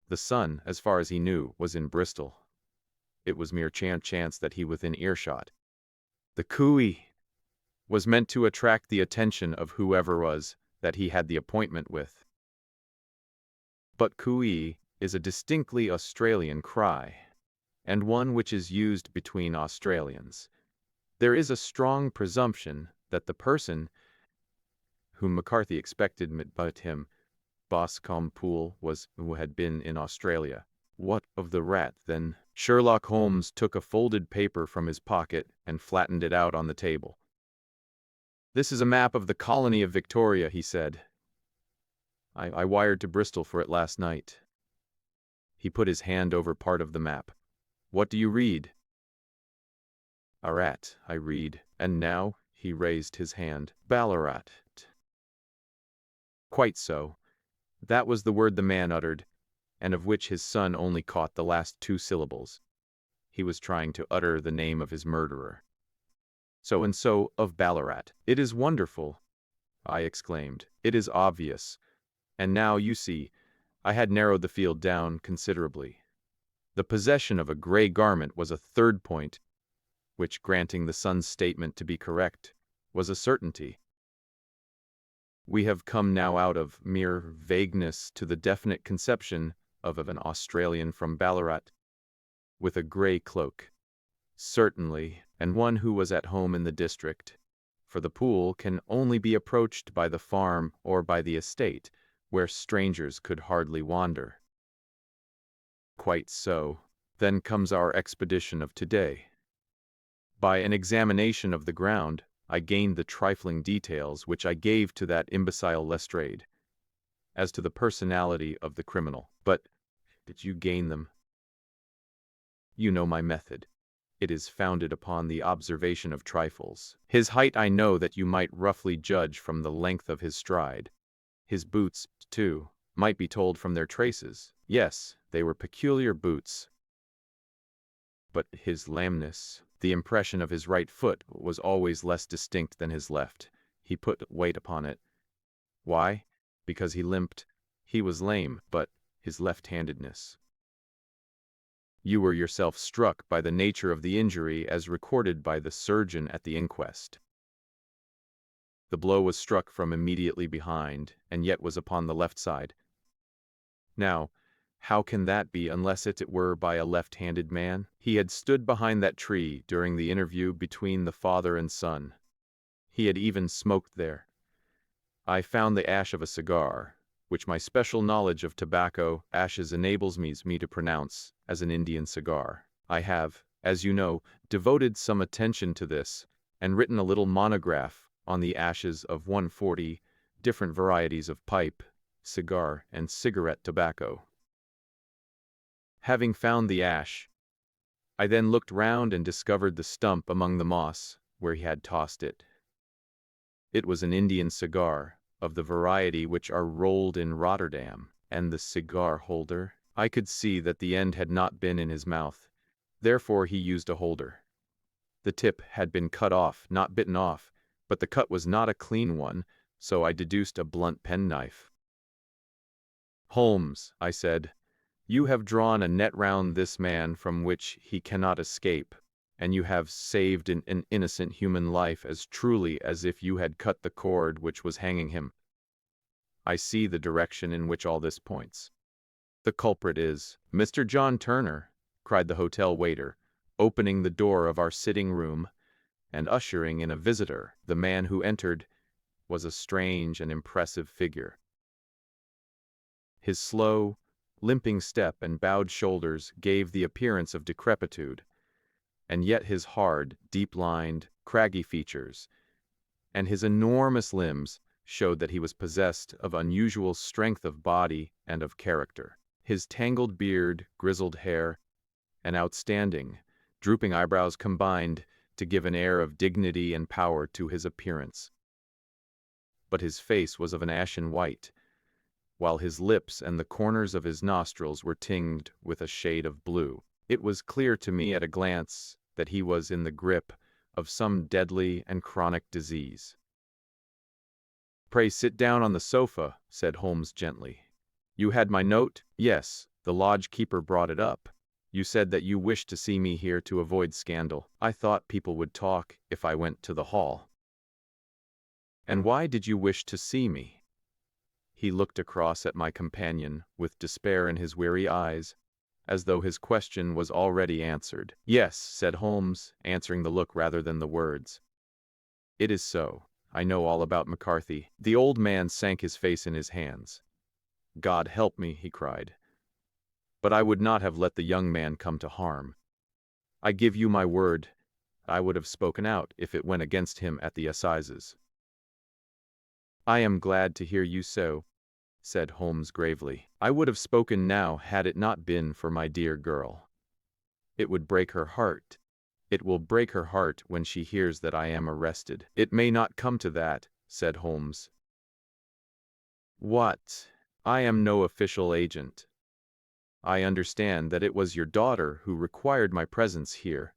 The son, as far as he knew, was in Bristol. It was mere chance that he within earshot. The cooey was meant to attract the attention of whoever was that he had the appointment with. But cooey is a distinctly Australian cry, and one which is used between Australians. There is a strong presumption that the person whom McCarthy expected but him, Boscombe Pool, who had been in Australia. What of the rat, then? Sherlock Holmes took a folded paper from his pocket and flattened it out on the table. This is a map of the colony of Victoria, he said. I wired to Bristol for it last night. He put his hand over part of the map. What do you read? A rat, I read. And now, he raised his hand. Ballarat. Quite so. That was the word the man uttered, and of which his son only caught the last two syllables. He was trying to utter the name of his murderer. So and so of Ballarat. It is wonderful, I exclaimed. It is obvious. And now, you see, I had narrowed the field down considerably. The possession of a gray garment was a third point, which, granting the son's statement to be correct, was a certainty. We have come now out of mere vagueness to the definite conception of an Australian from Ballarat, with a gray cloak. Certainly, and one who was at home in the district, for the pool can only be approached by the farm or by the estate, where strangers could hardly wander. Quite so. Then comes our expedition of today. By an examination of the ground, I gained the trifling details which I gave to that imbecile Lestrade, as to the personality of the criminal. But did you gain them? You know my method. It is founded upon the observation of trifles. His height I know that you might roughly judge from the length of his stride. His boots, too, might be told from their traces. Yes, they were peculiar boots. But his lameness, the impression of his right foot, was always less distinct than his left. He put weight upon it. Why? Because he limped. He was lame, but his left-handedness. You were yourself struck by the nature of the injury as recorded by the surgeon at the inquest. The blow was struck from immediately behind, and yet was upon the left side. Now, how can that be unless it were by a left-handed man? He had stood behind that tree during the interview between the father and son. He had even smoked there. I found the ash of a cigar, which my special knowledge of tobacco ashes enables me to pronounce as an Indian cigar. I have, as you know, devoted some attention to this, and written a little monograph on the ashes of 140 different varieties of pipe, cigar, and cigarette tobacco. Having found the ash, I then looked round and discovered the stump among the moss where he had tossed it. It was an Indian cigar, of the variety which are rolled in Rotterdam, and the cigar holder, I could see that the end had not been in his mouth, therefore he used a holder. The tip had been cut off, not bitten off, but the cut was not a clean one, so I deduced a blunt penknife. Holmes, I said, you have drawn a net round this man from which he cannot escape, and you have saved an innocent human life as truly as if you had cut the cord which was hanging him. I see the direction in which all this points. The culprit is Mr. John Turner, cried the hotel waiter, opening the door of our sitting room and ushering in a visitor. The man who entered was a strange and impressive figure. His slow, limping step and bowed shoulders gave the appearance of decrepitude, and yet his hard, deep-lined, craggy features, and his enormous limbs showed that he was possessed of unusual strength of body and of character. His tangled beard, grizzled hair, and outstanding, drooping eyebrows combined to give an air of dignity and power to his appearance. But his face was of an ashen white, while his lips and the corners of his nostrils were tinged with a shade of blue. It was clear to me at a glance that he was in the grip of some deadly and chronic disease. "Pray sit down on the sofa," said Holmes gently. "You had my note?" "Yes, the lodge-keeper brought it up. You said that you wished to see me here to avoid scandal. I thought people would talk if I went to the hall." "And why did you wish to see me?" He looked across at my companion with despair in his weary eyes, as though his question was already answered. "Yes," said Holmes, answering the look rather than the words. "It is so. I know all about McCarthy." The old man sank his face in his hands. "God help me," he cried. "But I would not have let the young man come to harm. I give you my word, I would have spoken out if it went against him at the assizes." "I am glad to hear you so," said Holmes gravely. "I would have spoken now had it not been for my dear girl. It would break her heart. It will break her heart when she hears that I am arrested." "It may not come to that," said Holmes. "What? I am no official agent. I understand that it was your daughter who required my presence here,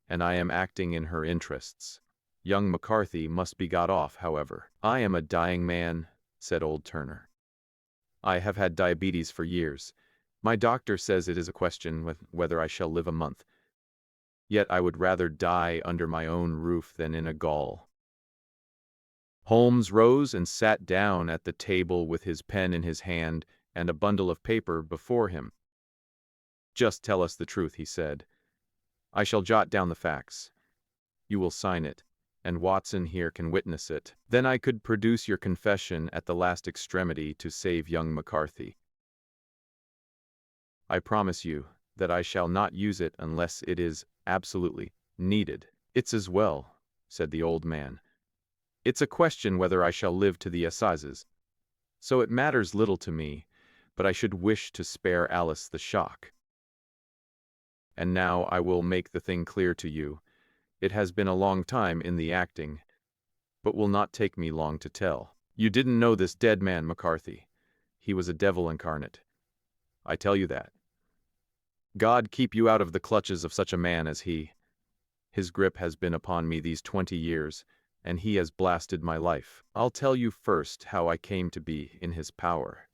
and I am acting in her interests. Young McCarthy must be got off, however." "I am a dying man," said old Turner. "I have had diabetes for years. My doctor says it is a question whether I shall live a month. Yet I would rather die under my own roof than in a gaol." Holmes rose and sat down at the table with his pen in his hand and a bundle of paper before him. "Just tell us the truth," he said. "I shall jot down the facts. You will sign it, and Watson here can witness it. Then I could produce your confession at the last extremity to save young McCarthy. I promise you that I shall not use it unless it is absolutely needed." "It's as well," said the old man. "It's a question whether I shall live to the assizes, so it matters little to me, but I should wish to spare Alice the shock. And now I will make the thing clear to you. It has been a long time in the acting, but will not take me long to tell. You didn't know this dead man, McCarthy. He was a devil incarnate. I tell you that. God keep you out of the clutches of such a man as he. His grip has been upon me these 20 years, and he has blasted my life. I'll tell you first how I came to be in his power.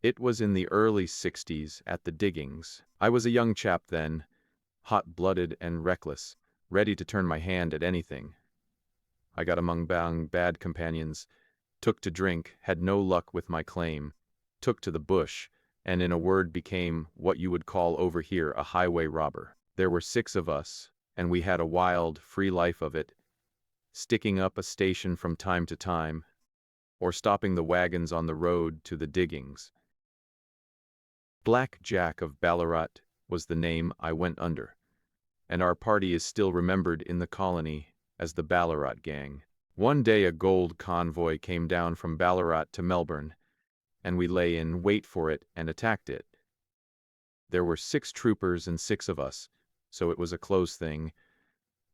It was in the early 60s at the diggings. I was a young chap then, hot-blooded and reckless, ready to turn my hand at anything. I got among bad companions, took to drink, had no luck with my claim, took to the bush, and in a word became what you would call over here a highway robber. There were 6 of us, and we had a wild, free life of it, sticking up a station from time to time, or stopping the wagons on the road to the diggings. Black Jack of Ballarat was the name I went under, and our party is still remembered in the colony as the Ballarat Gang. One day a gold convoy came down from Ballarat to Melbourne, and we lay in wait for it and attacked it. There were 6 troopers and 6 of us, so it was a close thing,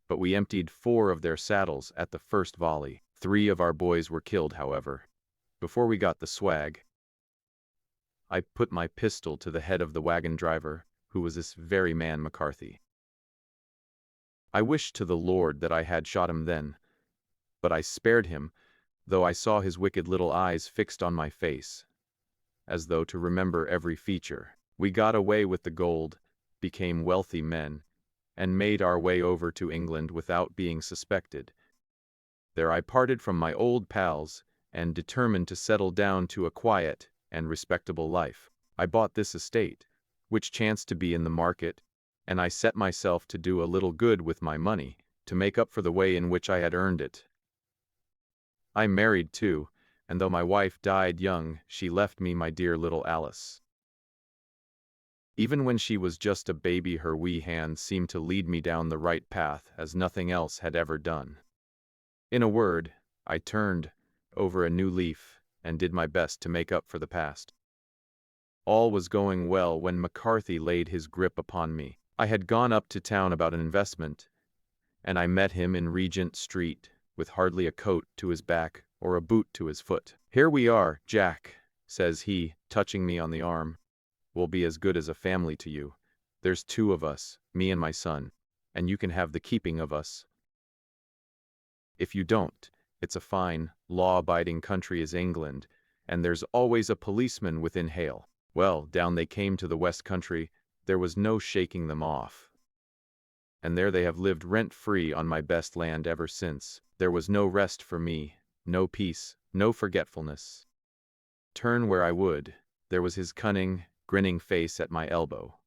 but we emptied 4 of their saddles at the first volley. 3 of our boys were killed, however, before we got the swag. I put my pistol to the head of the wagon driver, who was this very man McCarthy. I wished to the Lord that I had shot him then, but I spared him, though I saw his wicked little eyes fixed on my face, as though to remember every feature. We got away with the gold, became wealthy men, and made our way over to England without being suspected. There I parted from my old pals and determined to settle down to a quiet and respectable life. I bought this estate, which chanced to be in the market, and I set myself to do a little good with my money, to make up for the way in which I had earned it. I married too, and though my wife died young, she left me my dear little Alice. Even when she was just a baby, her wee hands seemed to lead me down the right path as nothing else had ever done. In a word, I turned over a new leaf and did my best to make up for the past. All was going well when McCarthy laid his grip upon me. I had gone up to town about an investment, and I met him in Regent Street, with hardly a coat to his back or a boot to his foot. "Here we are, Jack," says he, touching me on the arm. "We'll be as good as a family to you. There's two of us, me and my son, and you can have the keeping of us. If you don't, it's a fine, law-abiding country is England, and there's always a policeman within hail." Well, down they came to the West Country. There was no shaking them off. And there they have lived rent-free on my best land ever since. There was no rest for me, no peace, no forgetfulness. Turn where I would, there was his cunning, grinning face at my elbow.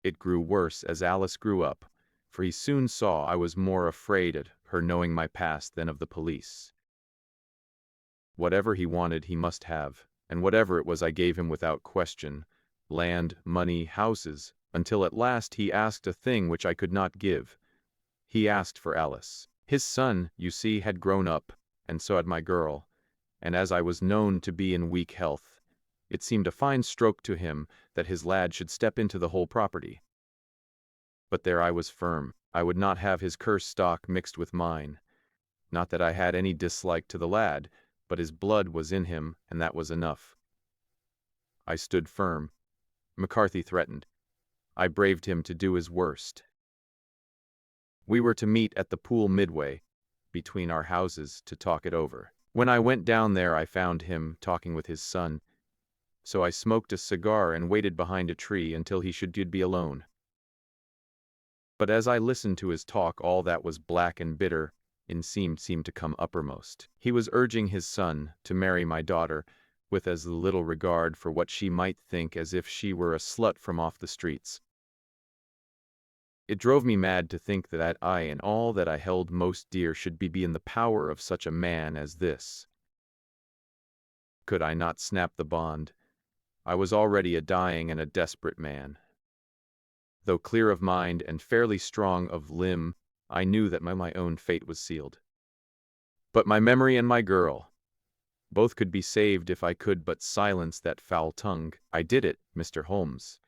It grew worse as Alice grew up, for he soon saw I was more afraid of her knowing my past than of the police. Whatever he wanted he must have, and whatever it was I gave him without question: land, money, houses, until at last he asked a thing which I could not give. He asked for Alice. His son, you see, had grown up, and so had my girl, and as I was known to be in weak health, it seemed a fine stroke to him that his lad should step into the whole property. But there I was firm. I would not have his cursed stock mixed with mine. Not that I had any dislike to the lad, but his blood was in him, and that was enough. I stood firm. McCarthy threatened. I braved him to do his worst. We were to meet at the pool midway, between our houses, to talk it over. When I went down there I found him talking with his son, so I smoked a cigar and waited behind a tree until he should be alone. But as I listened to his talk, all that was black and bitter in seemed to come uppermost. He was urging his son to marry my daughter, with as little regard for what she might think as if she were a slut from off the streets. It drove me mad to think that I and all that I held most dear should be in the power of such a man as this. Could I not snap the bond? I was already a dying and a desperate man. Though clear of mind and fairly strong of limb, I knew that my own fate was sealed. But my memory and my girl, both could be saved if I could but silence that foul tongue. I did it, Mr. Holmes.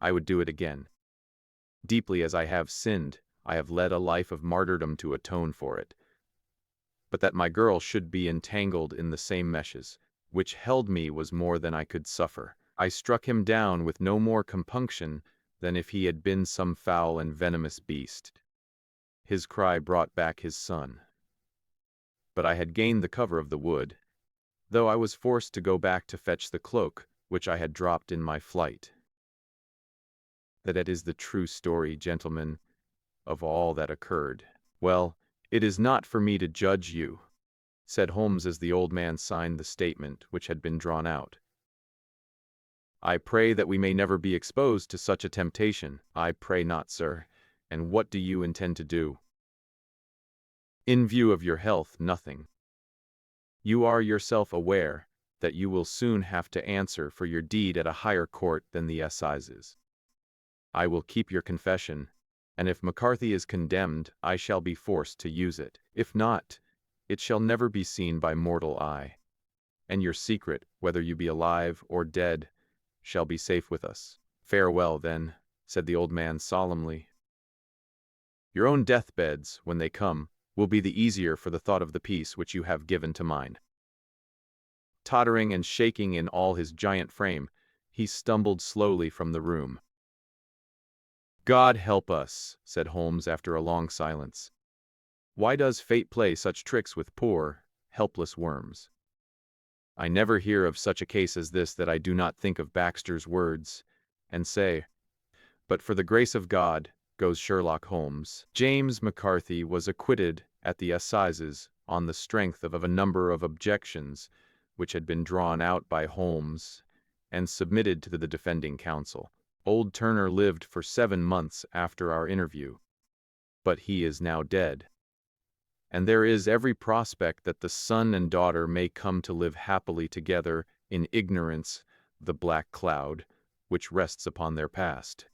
I would do it again. Deeply as I have sinned, I have led a life of martyrdom to atone for it. But that my girl should be entangled in the same meshes, which held me, was more than I could suffer. I struck him down with no more compunction than if he had been some foul and venomous beast. His cry brought back his son. But I had gained the cover of the wood, though I was forced to go back to fetch the cloak which I had dropped in my flight. That is the true story, gentlemen, of all that occurred. Well, it is not for me to judge you, said Holmes as the old man signed the statement which had been drawn out. I pray that we may never be exposed to such a temptation. I pray not, sir. And what do you intend to do? In view of your health, nothing. You are yourself aware that you will soon have to answer for your deed at a higher court than the assizes. I will keep your confession, and if McCarthy is condemned, I shall be forced to use it. If not, it shall never be seen by mortal eye. And your secret, whether you be alive or dead, shall be safe with us. Farewell, then, said the old man solemnly. Your own deathbeds, when they come, will be the easier for the thought of the peace which you have given to mine. Tottering and shaking in all his giant frame, he stumbled slowly from the room. God help us, said Holmes after a long silence. Why does fate play such tricks with poor, helpless worms? I never hear of such a case as this that I do not think of Baxter's words, and say, but for the grace of God goes Sherlock Holmes. James McCarthy was acquitted at the assizes on the strength of a number of objections which had been drawn out by Holmes and submitted to the defending counsel. Old Turner lived for 7 months after our interview, but he is now dead. And there is every prospect that the son and daughter may come to live happily together in ignorance of the black cloud which rests upon their past.